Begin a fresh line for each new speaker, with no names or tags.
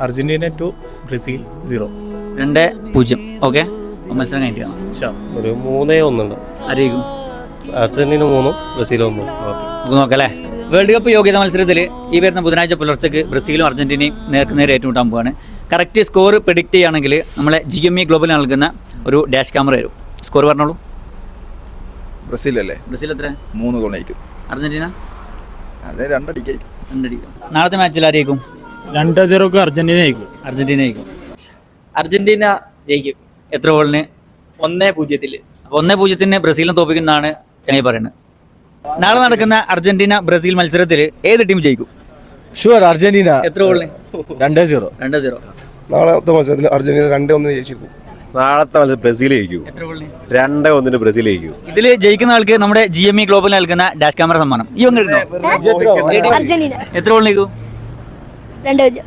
Argentina 2 Brazil 0.
2-0. Okay, മത്സരം കഴിഞ്ഞിട്ടാണ്
ഒരു 3-1
ആയിരിക്കും.
Argentina 3 Brazil 1.
നമുക്ക് നോക്കാം അല്ലേ. വേൾഡ് കപ്പ് യോഗ്യത മത്സരത്തിൽ ഈ വരുന്ന ബുധനാഴ്ച പുലർച്ചയ്ക്ക് ബ്രസീലും അർജന്റീനയും നേരെ ഏറ്റുമുട്ടാൻ പോവാണ്. കറക്റ്റ് സ്കോർ പ്രെഡിക്റ്റ് ചെയ്യുകയാണെങ്കിൽ നമ്മളെ GME ഗ്ലോബൽ നൽകുന്ന ഒരു ഡാഷ് ക്യാമറ വരും. സ്കോർ പറഞ്ഞോളൂ.
ബ്രസീൽ അല്ലേ?
ബ്രസീൽ എത്ര?
3 ഗോൾ അടിക്കും.
അർജന്റീന?
അതെ, 2 അടിക്കും.
നാളത്തെ മാച്ചിൽ ആയിരിക്കും?
2-0 അർജന്റീന ജയിക്കും.
അർജന്റീന ജയിക്കും.
അർജന്റീന ജയിക്കും.
എത്ര ഗോളിന്?
1-0.
അപ്പോൾ 1-0 ബ്രസീലിനെ തോപ്പിക്കുന്നതാണ് ചങ്ങായി പറയുന്നത്. നാളെ നടക്കുന്ന അർജന്റീന ബ്രസീൽ മത്സരത്തിൽ ഏത് ടീം ജയിക്കും?
Sure Argentina.
എത്ര ഗോളിന്?
2-0.
2-0.
നാളത്തെ മത്സരത്തിൽ അർജന്റീന 2-1 ജയിച്ചിരിക്കും.
നാളത്തെ മത്സരം ബ്രസീൽ ജയിക്കും.
എത്ര ഗോളിന്?
2-1 ബ്രസീൽ ജയിക്കും.
ഇതിൽ ജയിക്കുന്ന ആൾക്ക് നമ്മുടെ GME ഗ്ലോബൽ നൽകുന്ന ഡാഷ് ക്യാമറ സമ്മാനം. ഈ ഒന്ന്
അർജന്റീന
എത്ര ഗോളിന് ജയിക്കും?
2-0.